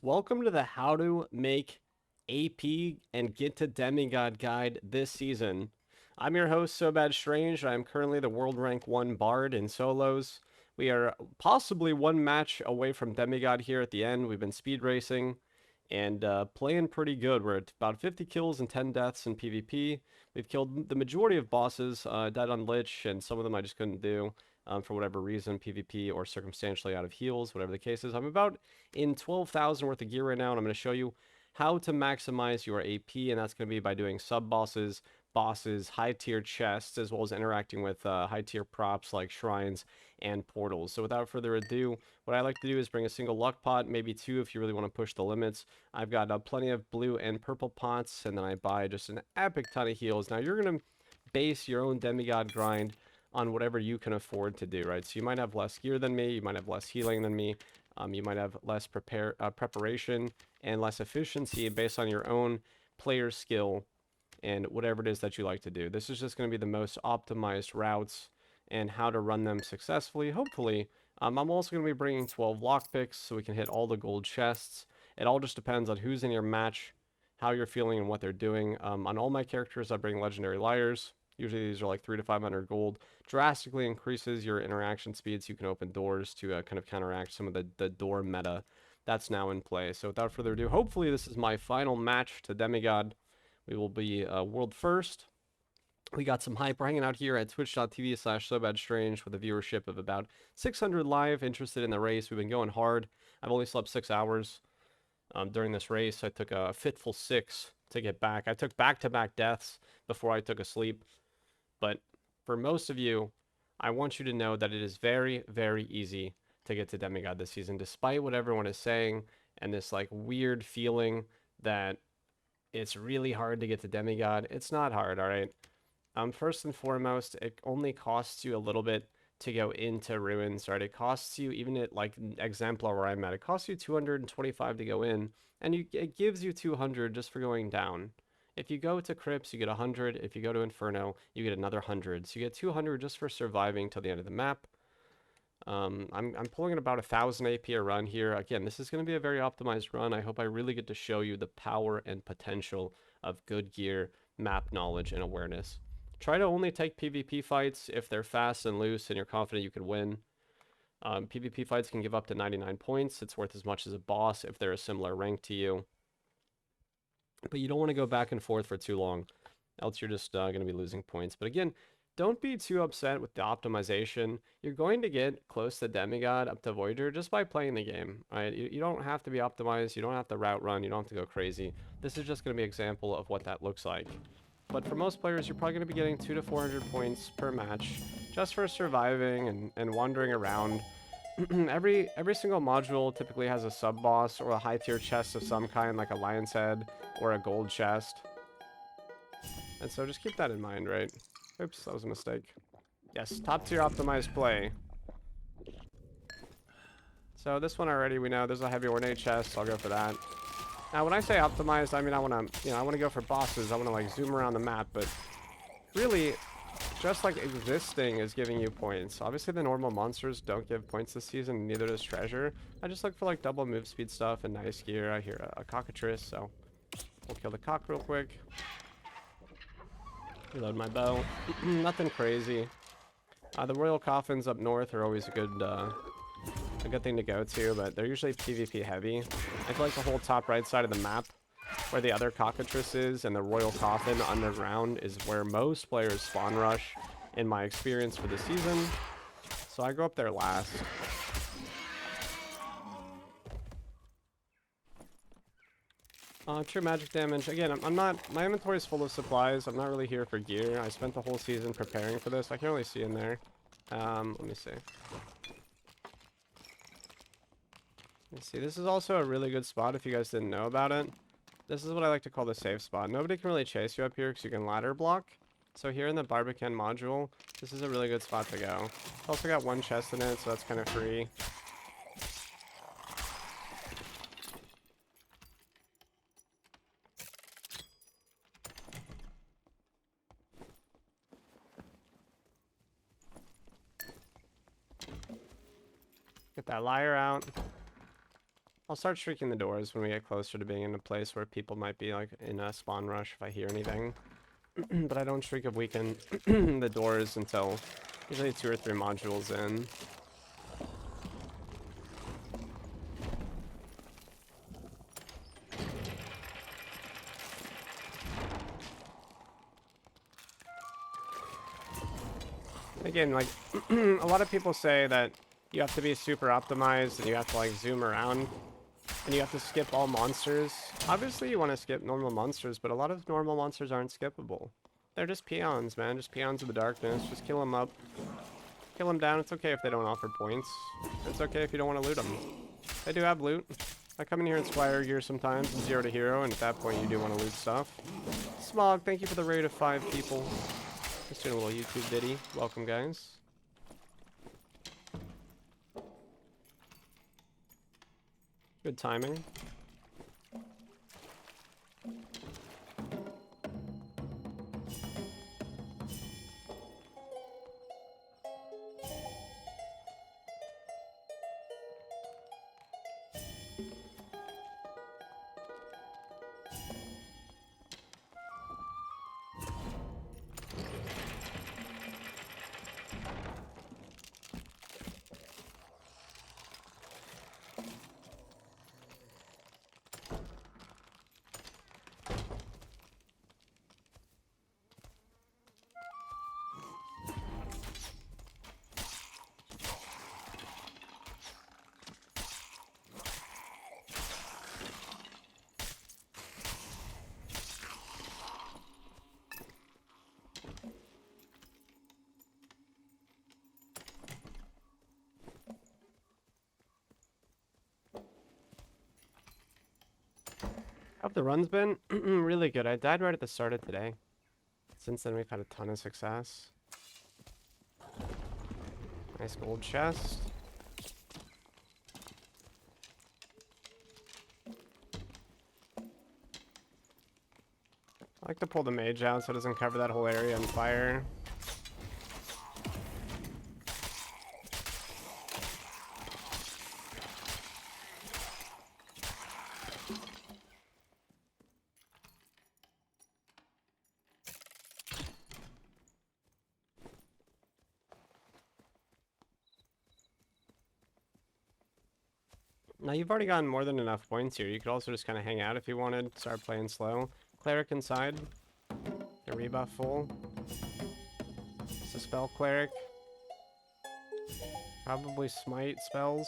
Welcome to the How to Make AP and Get to Demigod guide this season. I'm your host, So Bad Strange. I'm currently the world rank 1 bard in solos. We are possibly one match away from Demigod here at the end. We've been speed racing and playing pretty good. We're at about 50 kills and 10 deaths in PvP. We've killed the majority of bosses, died on Lich, and some of them I just couldn't do for whatever reason, PvP or circumstantially out of heals, whatever the case is. I'm about in 12,000 worth of gear right now, and I'm going to show you how to maximize your AP, and that's going to be by doing sub-bosses, bosses, high-tier chests, as well as interacting with high-tier props like shrines and portals. So without further ado, what I like to do is bring a single luck pot, maybe two if you really want to push the limits. I've got plenty of blue and purple pots, and then I buy just an epic ton of heals. Now you're going to base your own demigod grind on whatever you can afford to do, right? So you might have less gear than me, you might have less healing than me, you might have less preparation and less efficiency based on your own player skill and whatever it is that you like to do. This is just going to be the most optimized routes and how to run them successfully, hopefully. I'm also going to be bringing 12 lockpicks so we can hit all the gold chests. It all just depends on who's in your match, how you're feeling, and what they're doing. On all my characters, I bring legendary liars. Usually these are like 300 to 500 gold. Drastically increases your interaction speed so you can open doors to kind of counteract some of the door meta that's now in play. So without further ado, hopefully this is my final match to Demigod. We will be world first. We got some hype. We're hanging out here at twitch.tv/SoBadStrange with a viewership of about 600 live interested in the race. We've been going hard. I've only slept 6 hours during this race. I took a fitful 6 to get back. I took back-to-back deaths before I took a sleep. But for most of you, I want you to know that it is very, very easy to get to Demigod this season, despite what everyone is saying and this like weird feeling that it's really hard to get to Demigod. It's not hard, all right? First and foremost, it only costs you a little bit to go into ruins, right? It costs you, even at like Exemplar where I'm at, it costs you 225 to go in, and it gives you 200 just for going down. If you go to Crypts, you get 100. If you go to Inferno, you get another 100. So you get 200 just for surviving till the end of the map. I'm pulling at about 1,000 AP a run here. Again, this is going to be a very optimized run. I hope I really get to show you the power and potential of good gear, map knowledge, and awareness. Try to only take PvP fights if they're fast and loose and you're confident you can win. PvP fights can give up to 99 points. It's worth as much as a boss if they're a similar rank to you. But you don't want to go back and forth for too long, else you're just going to be losing points. But again, don't be too upset with the optimization. You're going to get close to Demigod up to Voyager just by playing the game, right? You don't have to be optimized. You don't have to route run. You don't have to go crazy. This is just going to be an example of what that looks like. But for most players, you're probably going to be getting 200 to 400 points per match just for surviving and wandering around. every single module typically has a sub boss or a high tier chest of some kind, like a lion's head or a gold chest. And so just keep that in mind, right? Oops, that was a mistake. Yes, top tier optimized play. So this one already we know there's a heavy ornate chest, so I'll go for that. Now when I say optimized, I mean I wanna go for bosses. I wanna like zoom around the map, but really just like existing is giving you points. Obviously the normal monsters don't give points this season, neither does treasure. I just look for like double move speed stuff and nice gear. I hear a cockatrice, so we'll kill the cock real quick. Reload my bow. Nothing crazy. The royal coffins up north are always a good thing to go to, but they're usually PvP heavy. I feel like the whole top right side of the map, where the other cockatrice is, and the royal coffin underground is where most players spawn rush, in my experience for the season. So I go up there last. True magic damage. Again, I'm not... My inventory is full of supplies. I'm not really here for gear. I spent the whole season preparing for this. I can't really see in there. Let me see. Let's see. This is also a really good spot if you guys didn't know about it. This is what I like to call the safe spot. Nobody can really chase you up here because you can ladder block. So here in the Barbican module, this is a really good spot to go. It's also got one chest in it, so that's kind of free. Get that liar out. I'll start shrieking the doors when we get closer to being in a place where people might be like in a spawn rush if I hear anything. But I don't shriek of weaken the doors until usually 2 or 3 modules in. Again, like, a lot of people say that you have to be super optimized and you have to, like, zoom around and you have to skip all monsters. Obviously, you want to skip normal monsters, but a lot of normal monsters aren't skippable. They're just peons, man. Just peons of the darkness. Just kill them up. Kill them down. It's okay if they don't offer points. It's okay if you don't want to loot them. They do have loot. I come in here in Squire gear sometimes, 0 to hero, and at that point you do want to loot stuff. Smog, thank you for the raid of 5 people. Just doing a little YouTube ditty. Welcome, guys. Good timing. How have the runs been? Really good. I died right at the start of today. Since then, we've had a ton of success. Nice gold chest. I like to pull the mage out so it doesn't cover that whole area on fire. Now you've already gotten more than enough points here. You could also just kind of hang out if you wanted. Start playing slow. Cleric inside. Your rebuff full. It's a spell cleric. Probably smite spells.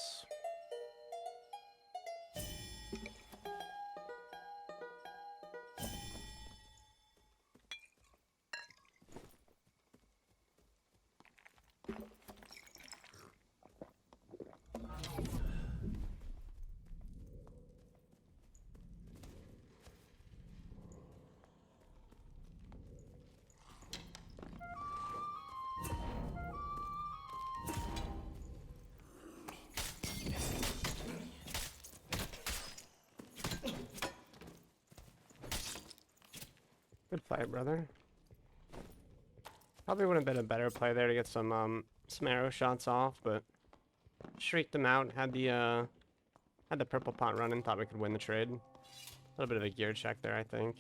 Good fight, brother. Probably would have been a better play there to get some arrow shots off, but shrieked them out. Had the purple pot running. Thought we could win the trade. A little bit of a gear check there, I think.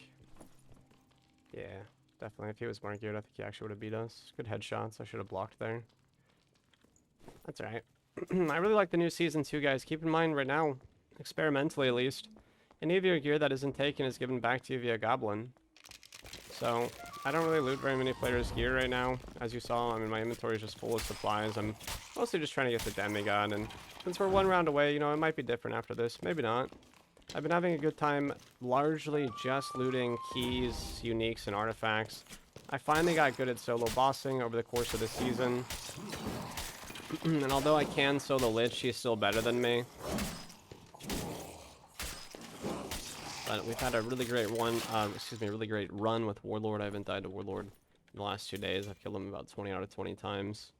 Yeah, definitely. If he was more geared, I think he actually would have beat us. Good headshots. I should have blocked there. That's alright. I really like the new Season 2, guys. Keep in mind right now, experimentally at least, any of your gear that isn't taken is given back to you via Goblin. So, I don't really loot very many players' gear right now. As you saw, I mean, my inventory is just full of supplies. I'm mostly just trying to get the Demigod, and since we're 1 round away, you know, it might be different after this. Maybe not. I've been having a good time largely just looting keys, uniques, and artifacts. I finally got good at solo bossing over the course of the season. And although I can solo Lich, she's still better than me. But we've had a really great really great run with Warlord. I haven't died to Warlord in the last 2 days. I've killed him about 20 out of 20 times.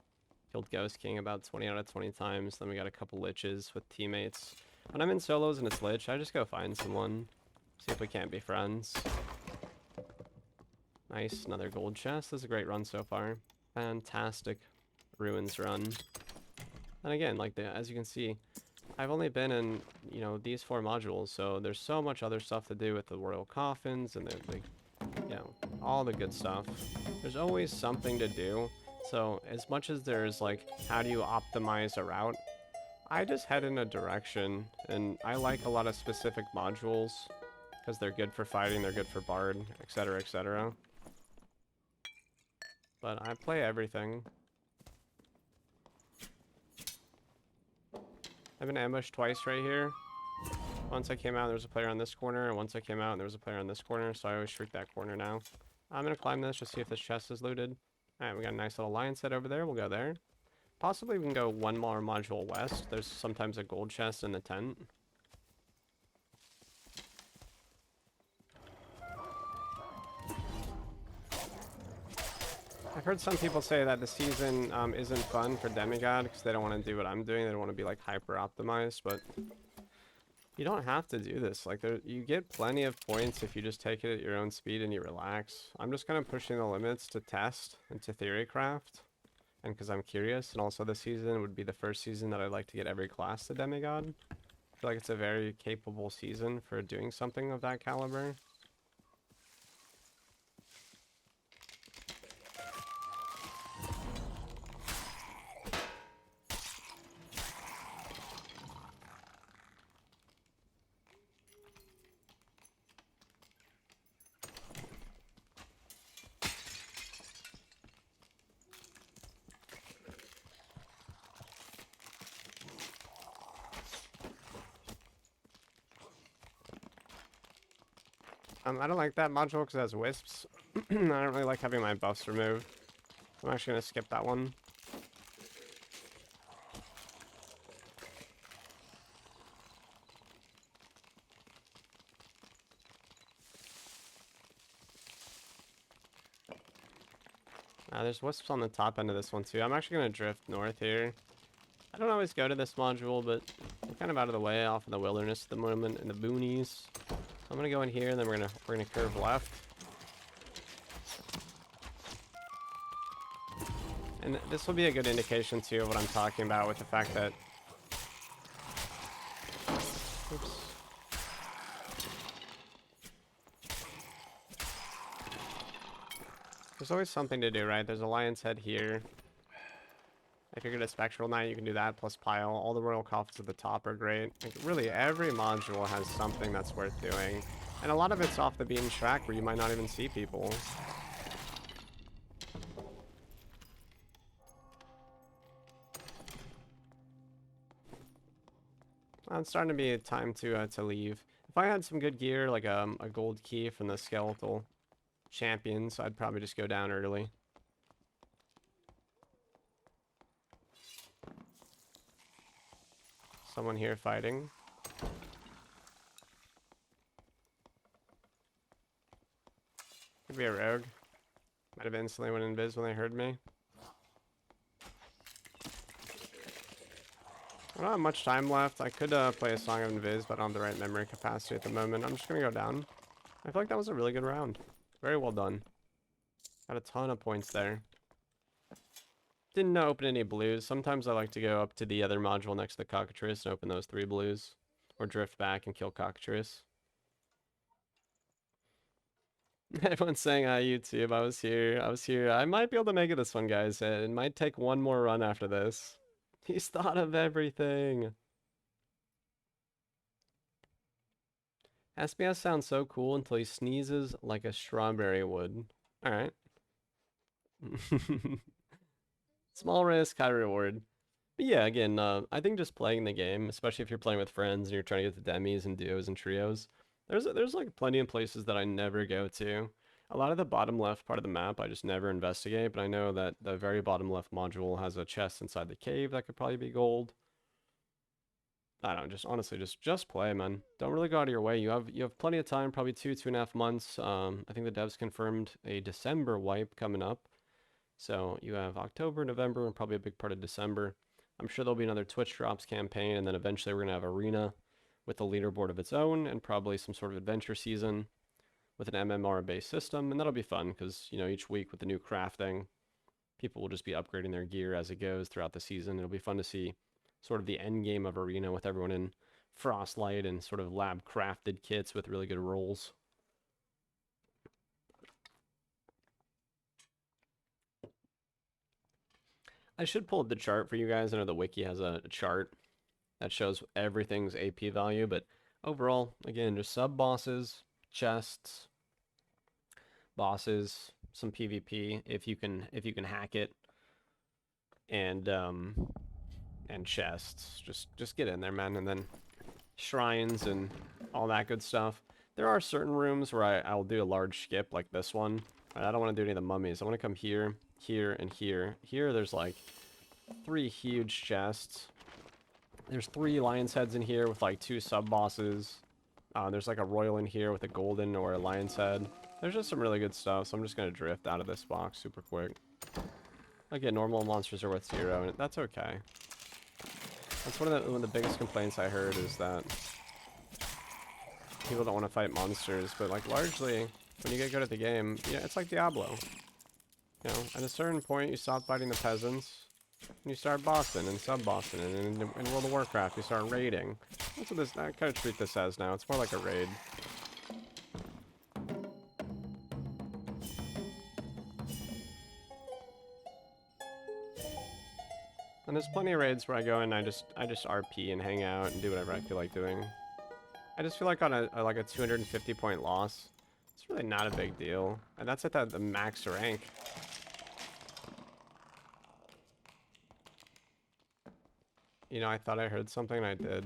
Killed Ghost King about 20 out of 20 times. Then we got a couple Liches with teammates. When I'm in solos and it's Lich, I just go find someone. See if we can't be friends. Nice, another gold chest. This is a great run so far. Fantastic Ruins run. And again, like as you can see, I've only been in, you know, these 4 modules, so there's so much other stuff to do with the royal coffins and the you know, all the good stuff. There's always something to do. So as much as there's like, how do you optimize a route? I just head in a direction, and I like a lot of specific modules because they're good for fighting, they're good for bard, etc., etc. But I play everything. I've been ambushed twice right here. Once I came out, there was a player on this corner, and once I came out, and there was a player on this corner, so I always shriek that corner now. I'm gonna climb this, just see if this chest is looted. Alright, we got a nice little lion set over there, we'll go there. Possibly we can go one more module west. There's sometimes a gold chest in the tent. I've heard some people say that the season isn't fun for Demigod because they don't want to do what I'm doing. They don't want to be like hyper optimized, but you don't have to do this. Like you get plenty of points if you just take it at your own speed and you relax. I'm just kind of pushing the limits to test and to theory craft, and because I'm curious. And also this season would be the first season that I'd like to get every class to Demigod. I feel like it's a very capable season for doing something of that caliber. I don't like that module because it has wisps. I don't really like having my buffs removed. I'm actually going to skip that one. There's wisps on the top end of this one too. I'm actually going to drift north here. I don't always go to this module, but I'm kind of out of the way off in the wilderness at the moment in the boonies. So I'm going to go in here and then we're gonna curve left. And this will be a good indication too of what I'm talking about with the fact that... Oops. There's always something to do, right? There's a lion's head here. If you're good at Spectral Knight, you can do that, plus Pile. All the royal coffins at the top are great. Like, really, every module has something that's worth doing. And a lot of it's off the beaten track where you might not even see people. Well, it's starting to be time to leave. If I had some good gear, like a gold key from the skeletal champions, I'd probably just go down early. Someone here fighting. Could be a rogue. Might have instantly went invis when they heard me. I don't have much time left. I could play a Song of Invis, but I don't have the right memory capacity at the moment. I'm just going to go down. I feel like that was a really good round. Very well done. Got a ton of points there. Didn't open any blues. Sometimes I like to go up to the other module next to the Cockatrice and open those 3 blues. Or drift back and kill Cockatrice. Everyone's saying, YouTube, I was here. I might be able to make it this one, guys. It might take one more run after this. He's thought of everything. SBS sounds so cool until he sneezes like a strawberry would. Alright. Small risk, high reward. But yeah, again, I think just playing the game, especially if you're playing with friends and you're trying to get the demis and duos and trios, there's like plenty of places that I never go to. A lot of the bottom left part of the map I just never investigate, but I know that the very bottom left module has a chest inside the cave that could probably be gold. I don't know, just honestly, just play, man. Don't really go out of your way. You have plenty of time, probably 2.5 months. I think the devs confirmed a December wipe coming up. So you have October, November, and probably a big part of December. I'm sure there'll be another Twitch Drops campaign, and then eventually we're going to have Arena with a leaderboard of its own, and probably some sort of adventure season with an MMR-based system, and that'll be fun, because, you know, each week with the new crafting, people will just be upgrading their gear as it goes throughout the season. It'll be fun to see sort of the end game of Arena with everyone in Frostlight and sort of lab crafted kits with really good rolls. I should pull up the chart for you guys. I know the wiki has a chart that shows everything's AP value, but overall, again, just sub bosses, chests, bosses, some PvP if you can hack it, and chests. Just get in there, man, and then shrines and all that good stuff. There are certain rooms where I'll do a large skip like this one. I don't want to do any of the mummies. I want to come here, here, and here. Here, there's like 3 huge chests. There's 3 lion's heads in here with like 2 sub-bosses. There's like a royal in here with a golden or a lion's head. There's just some really good stuff, so I'm just going to drift out of this box super quick. Again, normal monsters are worth 0, and that's okay. That's one of the biggest complaints I heard is that people don't want to fight monsters, but like largely, when you get good at the game, yeah, it's like Diablo. You know, at a certain point, you stop fighting the peasants, and you start bossing and sub-bossing, and in World of Warcraft, you start raiding. That's what I kind of treat this as now. It's more like a raid. And there's plenty of raids where I go and I just RP and hang out and do whatever I feel like doing. I just feel like on like a 250 point loss, it's really not a big deal. And that's at the max rank. You know, I thought I heard something and I did.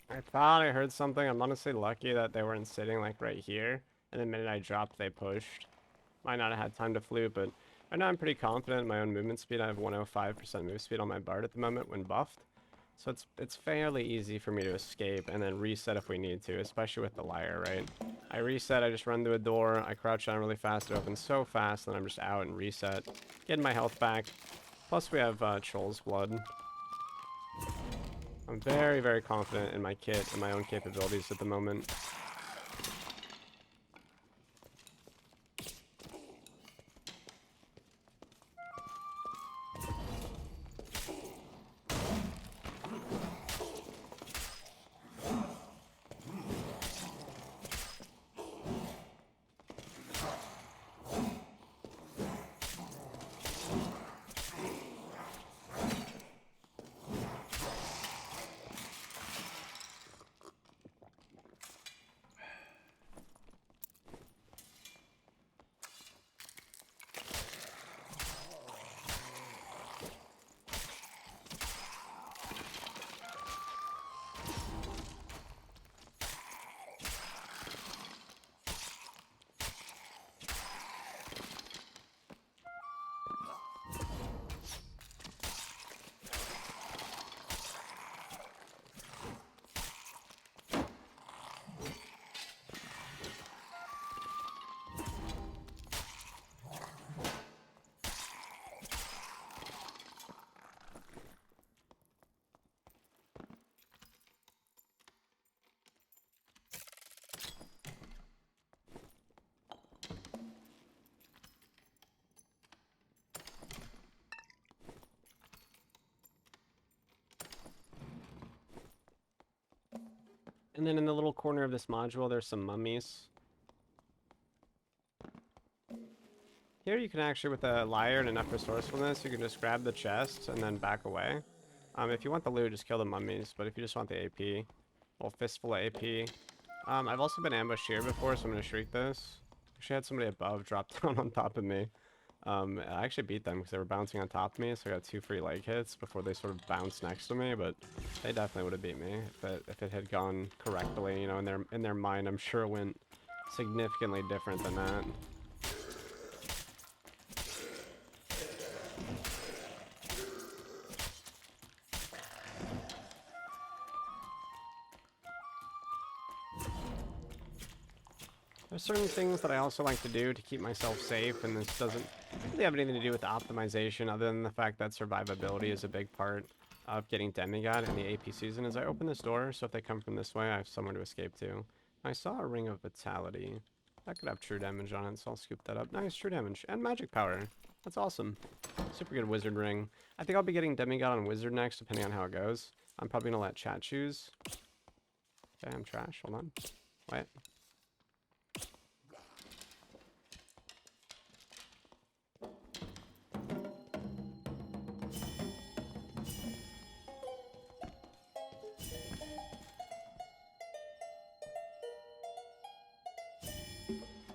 I thought I heard something. I'm honestly lucky that they weren't sitting like right here. And the minute I dropped, they pushed. Might not have had time to flute, but right now I'm pretty confident in my own movement speed. I have 105% move speed on my Bard at the moment when buffed. So it's fairly easy for me to escape and then reset if we need to, especially with the Lyre, right? I reset, I just run to a door, I crouch down really fast, it opens so fast, then I'm just out and reset. Getting my health back. Plus we have Troll's Blood. I'm very, very confident in my kit and my own capabilities at the moment. And then in the little corner of this module, there's some mummies. Here you can actually, with a Lyre and enough resourcefulness, you can just grab the chest and then back away. If you want the loot, just kill the mummies. But if you just want the AP, well, fistful of AP. I've also been ambushed here before, so I'm going to shriek this. Actually, I had somebody above drop down on top of me. I actually beat them because they were bouncing on top of me, so I got 2 free leg hits before they sort of bounced next to me, but they definitely would have beat me if it had gone correctly, you know, in their mind. I'm sure it went significantly different than that. There's certain things that I also like to do to keep myself safe, and this really have anything to do with the optimization other than the fact that survivability is a big part of getting Demigod in the AP season. As I open this door, so if they come from this way, I have somewhere to escape to. I saw a Ring of Vitality. That could have true damage on it, so I'll scoop that up. Nice, true damage. And magic power. That's awesome. Super good wizard ring. I think I'll be getting Demigod on wizard next, depending on how it goes. I'm probably going to let chat choose. Okay, I'm trash. Hold on. Wait.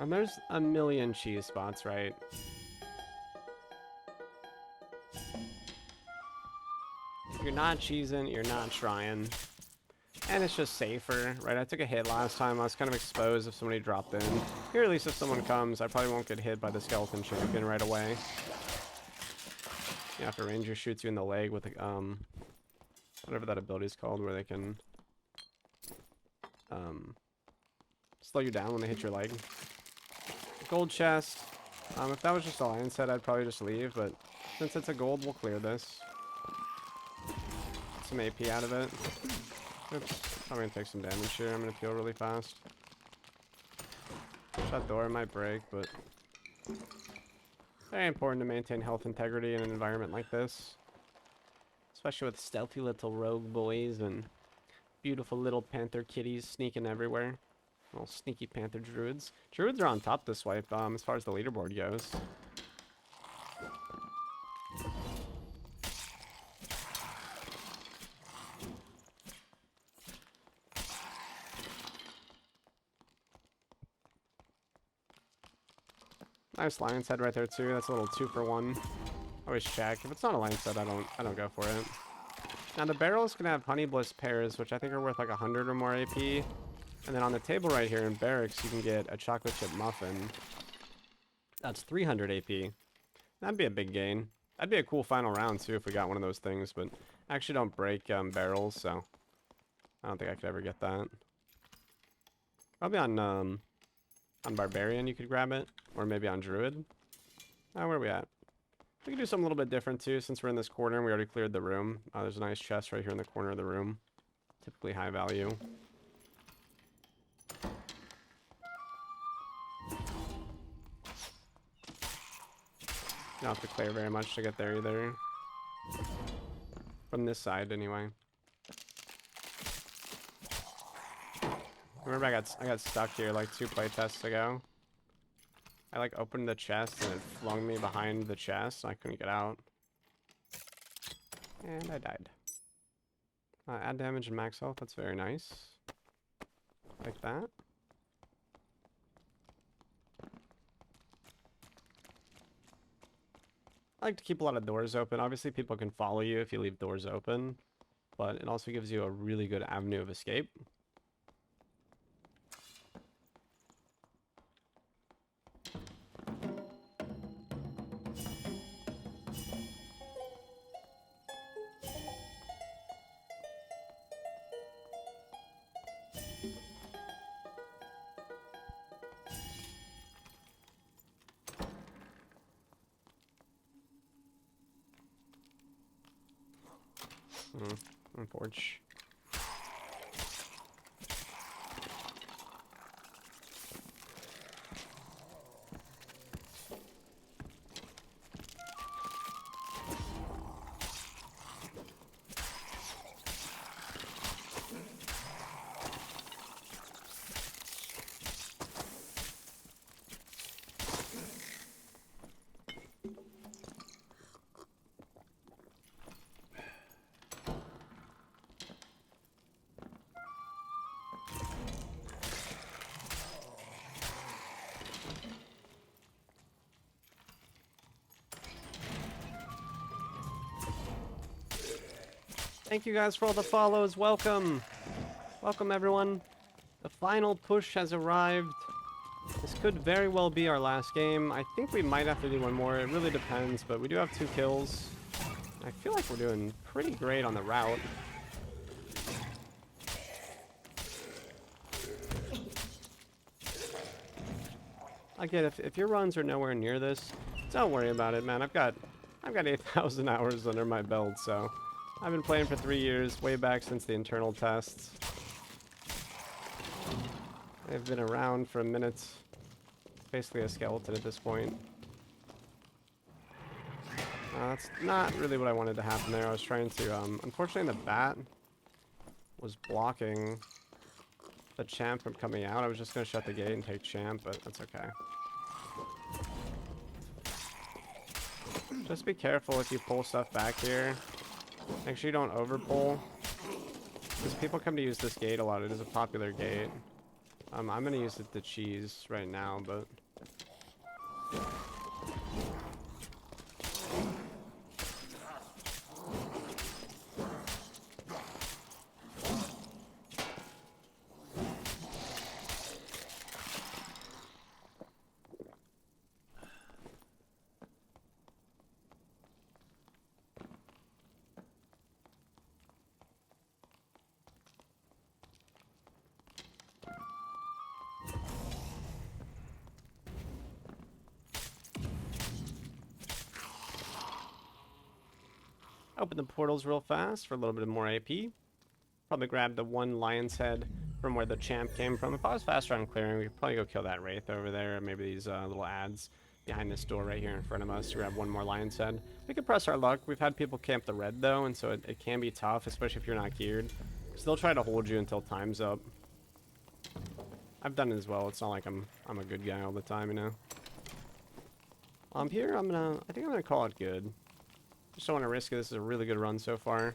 And there's a million cheese spots, right? You're not cheesing, you're not trying. And it's just safer, right? I took a hit last time. I was kind of exposed if somebody dropped in. Here, at least if someone comes, I probably won't get hit by the skeleton champion right away. Yeah, if a ranger shoots you in the leg with a, whatever that ability is called, where they can, slow you down when they hit your leg. Gold chest. If that was just a lion set, I'd probably just leave, but since it's a gold, we'll clear this. Get some AP out of it. Oops. I'm gonna take some damage here. I'm gonna heal really fast. That door might break, but very important to maintain health integrity in an environment like this. Especially with stealthy little rogue boys and beautiful little panther kitties sneaking everywhere. Little sneaky panther druids. Druids are on top this wipe, as far as the leaderboard goes. Nice lion's head right there too. That's a little 2-for-1. Always check. If it's not a lion's head, I don't go for it. Now the barrels can have honey bliss pairs, which I think are worth like 100 or more AP. And then on the table right here in barracks, you can get a chocolate chip muffin. That's 300 AP. That'd be a big gain. That'd be a cool final round too if we got one of those things, but I actually don't break barrels, so I don't think I could ever get that. Probably on Barbarian you could grab it, or maybe on Druid. Where are we at? We can do something a little bit different too, since we're in this corner and we already cleared the room. There's a nice chest right here in the corner of the room. Typically high value. You don't have to clear very much to get there either. From this side, anyway. Remember, I got stuck here like 2 playtests ago. I like opened the chest and it flung me behind the chest. I couldn't get out. And I died. Add damage and max health. That's very nice. Like that. I like to keep a lot of doors open. Obviously, people can follow you if you leave doors open, but it also gives you a really good avenue of escape. Unfortunate. Thank you guys for all the follows. Welcome. Welcome, everyone. The final push has arrived. This could very well be our last game. I think we might have to do one more. It really depends, but we do have 2 kills. I feel like we're doing pretty great on the route. Again, if your runs are nowhere near this, Don't worry about it, man. I've got 8,000 hours under my belt, so I've been playing for 3 years, way back since the internal tests. They've been around for a minute. Basically a skeleton at this point. That's not really what I wanted to happen there. I was trying to, unfortunately the bat was blocking the champ from coming out. I was just going to shut the gate and take champ, but that's okay. Just be careful if you pull stuff back here. Make sure you don't over pull. Because people come to use this gate a lot. It is a popular gate. I'm going to use it to cheese right now, but... Open the portals real fast for a little bit more AP. Probably grab the one lion's head from where the champ came from. If I was faster on clearing, we could probably go kill that wraith over there. Or maybe these little ads behind this door right here in front of us to grab one more lion's head. We could press our luck. We've had people camp the red though, and so it can be tough, especially if you're not geared. Because they'll try to hold you until time's up. I've done it as well. It's not like I'm a good guy all the time, you know. Here, I think I'm gonna call it good. Just don't want to risk it. This is a really good run so far.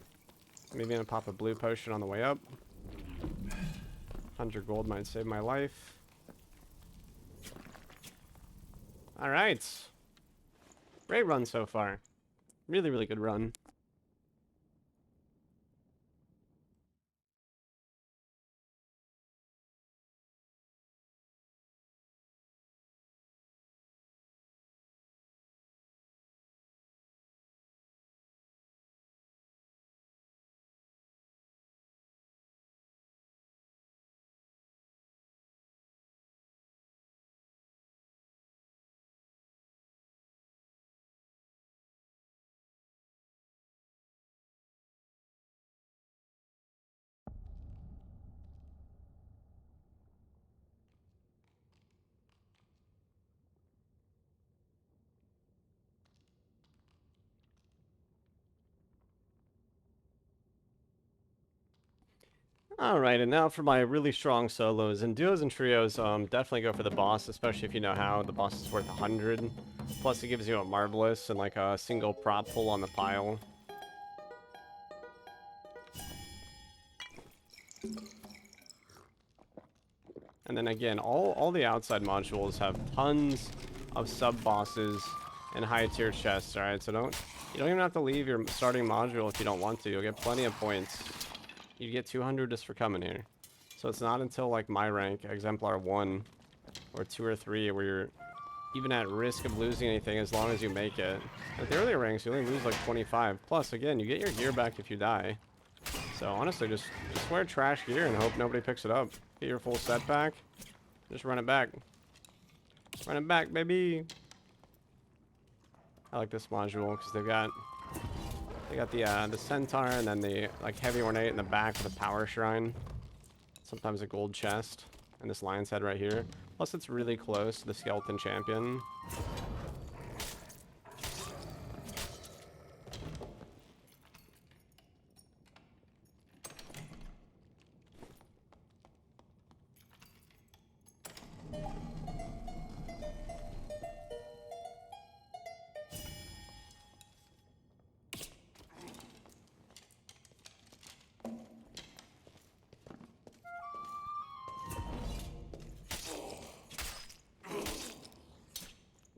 Maybe gonna pop a blue potion on the way up. 100 gold might save my life. Alright. Great run so far. Really, really good run. Alright, and now for my really strong solos. And duos and trios, definitely go for the boss, especially if you know how. The boss is worth 100. Plus it gives you a marvelous and like a single prop pull on the pile. And then again, all the outside modules have tons of sub-bosses and high-tier chests, alright? So you don't even have to leave your starting module if you don't want to. You'll get plenty of points. You get 200 just for coming here. So it's not until like my rank, Exemplar 1 or 2 or 3, where you're even at risk of losing anything as long as you make it. At the earlier ranks, you only lose like 25. Plus, again, you get your gear back if you die. So honestly, just wear trash gear and hope nobody picks it up. Get your full set back. Just run it back. Run it back, baby. I like this module because they got the centaur and then the like heavy ornate in the back with a power shrine. Sometimes a gold chest and this lion's head right here. Plus it's really close to the skeleton champion.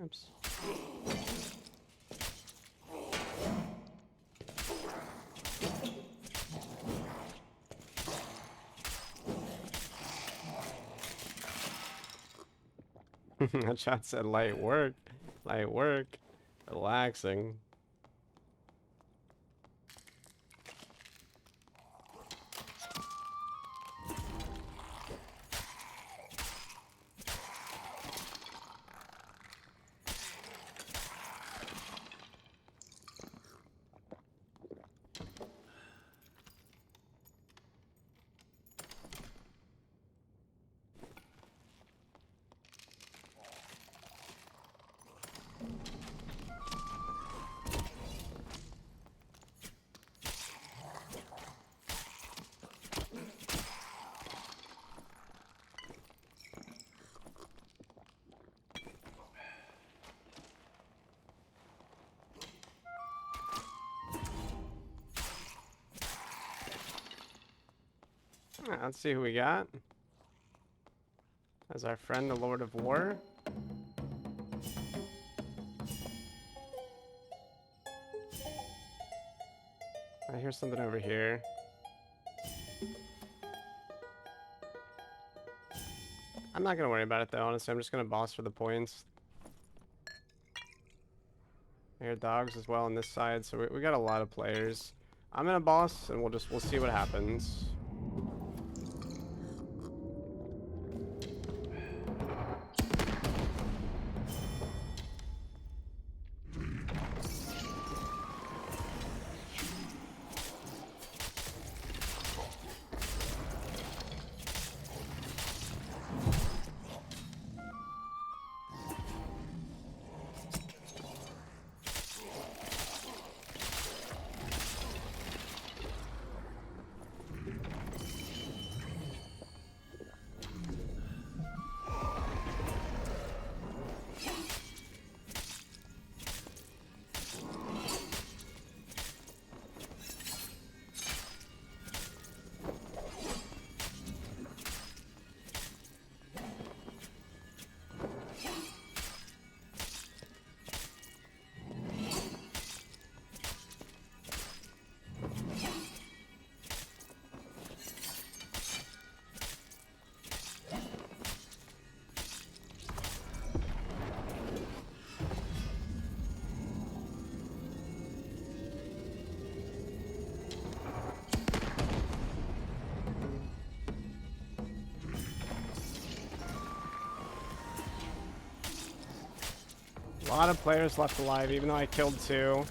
Oops. That chat said light work. Light work. Relaxing. Let's see who we got. As our friend, the Lord of War. I hear something over here. I'm not gonna worry about it though, honestly. I'm just gonna boss for the points. I hear dogs as well on this side, so we got a lot of players. I'm gonna boss, and we'll see what happens. A lot of players left alive, even though I killed 2.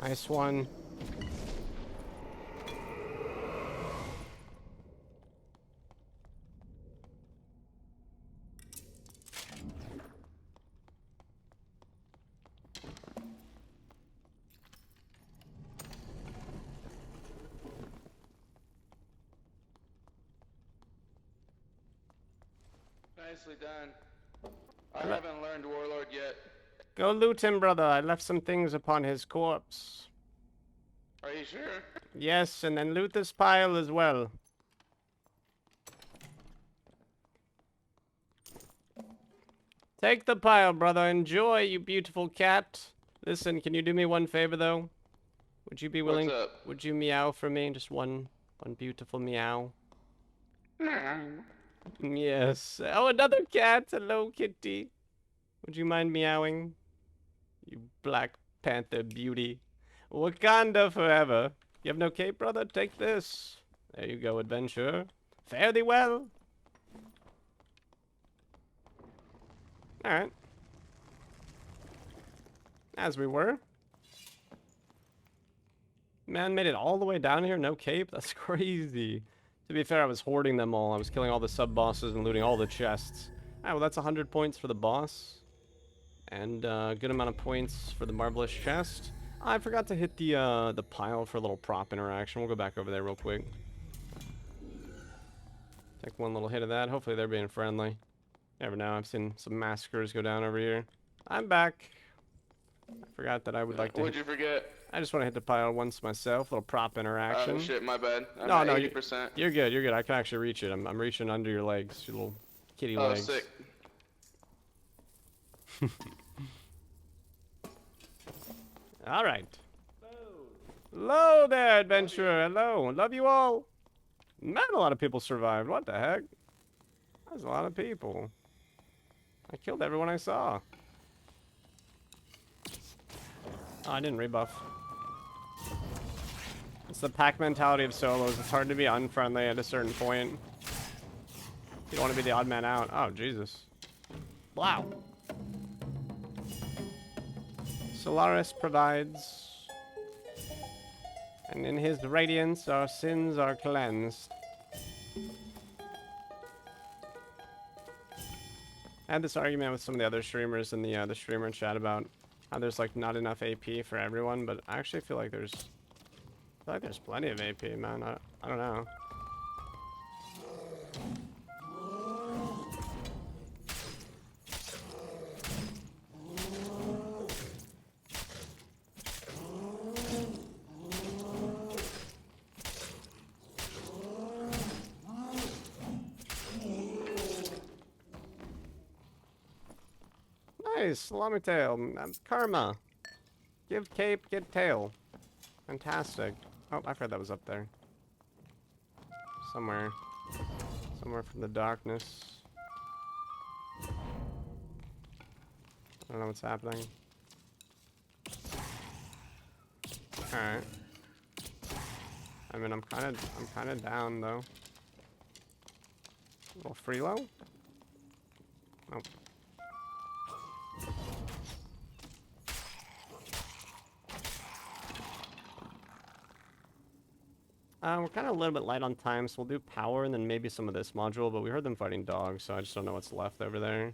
Nice one. Nicely done. I haven't learned Warlord yet. Go loot him, brother. I left some things upon his corpse. Are you sure? Yes, and then loot this pile as well. Take the pile, brother. Enjoy, you beautiful cat. Listen, can you do me one favor, though? Would you be willing? What's up? Would you meow for me? Just one beautiful meow. Yes. Oh, another cat. Hello, kitty. Would you mind meowing? You Black Panther beauty. Wakanda forever. You have no cape, brother? Take this. There you go, adventure. Fare thee well. Alright. As we were. Man made it all the way down here, no cape? That's crazy. To be fair, I was hoarding them all. I was killing all the sub-bosses and looting all the chests. Alright, well that's 100 points for the boss. And a good amount of points for the marvelous chest. I forgot to hit the pile for a little prop interaction. We'll go back over there real quick. Take one little hit of that. Hopefully they're being friendly. Never know. I've seen some massacres go down over here. I'm back. I forgot that I would like to. What'd you forget? I just want to hit the pile once myself. Little prop interaction. Oh shit, my bad. I'm no, at no, 80%. You're good. You're good. I can actually reach it. I'm reaching under your legs, your little kitty legs. Oh, sick. All right. Hello there, adventurer. Hello. Love you all. Man, a lot of people survived. What the heck? That's a lot of people. I killed everyone I saw. Oh, I didn't rebuff. It's the pack mentality of solos. It's hard to be unfriendly at a certain point. You don't want to be the odd man out. Oh, Jesus. Wow. Solaris provides. And in his radiance, our sins are cleansed. I had this argument with some of the other streamers in the streamer chat about how there's like not enough AP for everyone, but I actually feel like there's plenty of AP, man. I don't know. Nice, salami tail, karma. Give cape, get tail. Fantastic. Oh, I forgot that was up there. Somewhere from the darkness. I don't know what's happening. Alright. I mean, I'm kind of down, though. A little freelo? Nope. We're kind of a little bit light on time, so we'll do power and then maybe some of this module, but we heard them fighting dogs, so I just don't know what's left over there.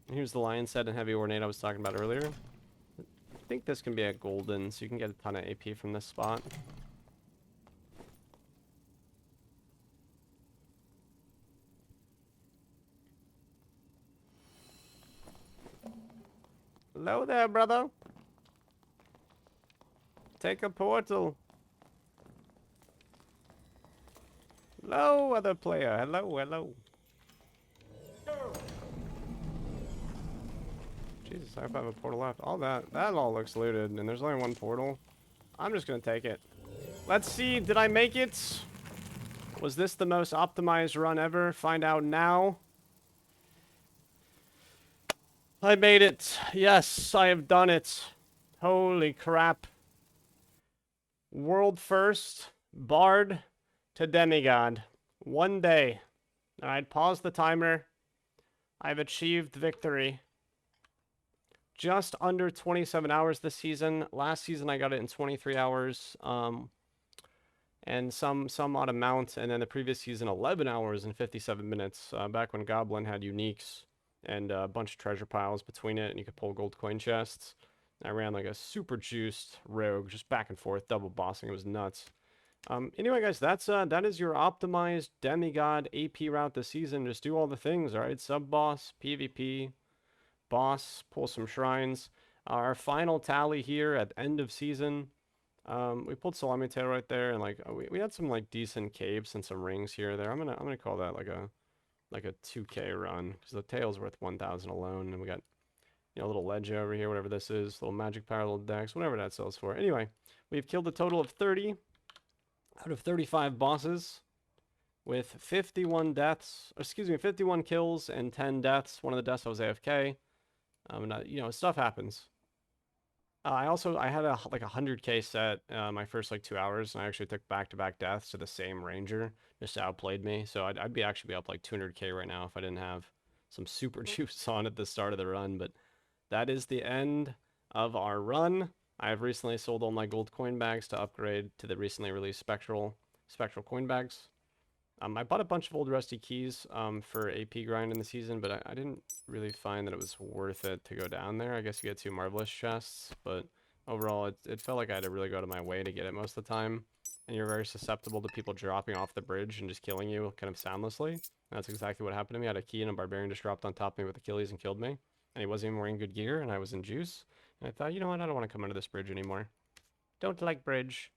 And here's the lion's head and heavy ornate I was talking about earlier. I think this can be a golden, so you can get a ton of AP from this spot. Hello there, brother. Take a portal. Hello, other player. Hello, hello. Jesus, I hope I have a portal left. All that all looks looted, and there's only one portal. I'm just gonna take it. Let's see, did I make it? Was this the most optimized run ever? Find out now. I made it. Yes, I have done it. Holy crap. World first, Bard to Demigod. 1 day. Alright, pause the timer. I've achieved victory. Just under 27 hours this season. Last season I got it in 23 hours. And some odd amount. And then the previous season 11 hours and 57 minutes. Back when Goblin had uniques and a bunch of treasure piles between it, and you could pull gold coin chests. I ran like a super juiced rogue, just back and forth, double bossing. It was nuts. Anyway, guys, that is your optimized Demigod AP route this season. Just do all the things, all right? Sub boss, PvP, boss, pull some shrines. Our final tally here at the end of season. We pulled Salami Tail right there, and like we had some like decent capes and some rings here or there. I'm gonna call that like a 2K run, because the tail's worth 1,000 alone, and we got, you know, a little ledge over here, whatever this is, little magic power, little dex, whatever that sells for. Anyway, we've killed a total of 30 out of 35 bosses with 51 deaths, excuse me, 51 kills and 10 deaths. One of the deaths I was AFK. You know, stuff happens. I had a like 100k set my first like 2 hours, and I actually took back-to-back deaths to the same ranger, just outplayed me. So I'd actually be up like 200k right now if I didn't have some super juice on at the start of the run. But that is the end of our run. I have recently sold all my gold coin bags to upgrade to the recently released spectral coin bags. I bought a bunch of old rusty keys for AP grind in the season, but I didn't really find that it was worth it to go down there. I guess you get 2 marvelous chests, but overall it felt like I had to really go out of my way to get it most of the time. And you're very susceptible to people dropping off the bridge and just killing you kind of soundlessly. And that's exactly what happened to me. I had a key and a barbarian just dropped on top of me with Achilles and killed me. And he wasn't even wearing good gear, and I was in juice. And I thought, you know what, I don't want to come under this bridge anymore. Don't like bridge.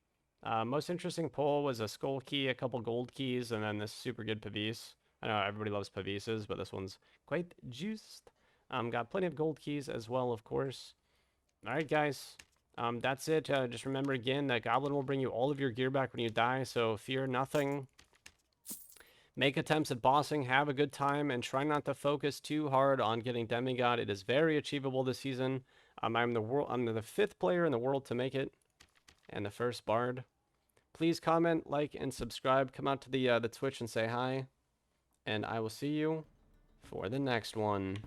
Most interesting pull was a skull key, a couple gold keys, and then this super good Pavis. I know everybody loves Pavises, but this one's quite juiced. Got plenty of gold keys as well, of course. Alright, guys. That's it. Just remember again that Goblin will bring you all of your gear back when you die, so fear nothing. Make attempts at bossing, have a good time, and try not to focus too hard on getting Demigod. It is very achievable this season. I'm the 5th player in the world to make it, and the first bard. Please comment, like, and subscribe. Come out to the Twitch and say hi, and I will see you for the next one.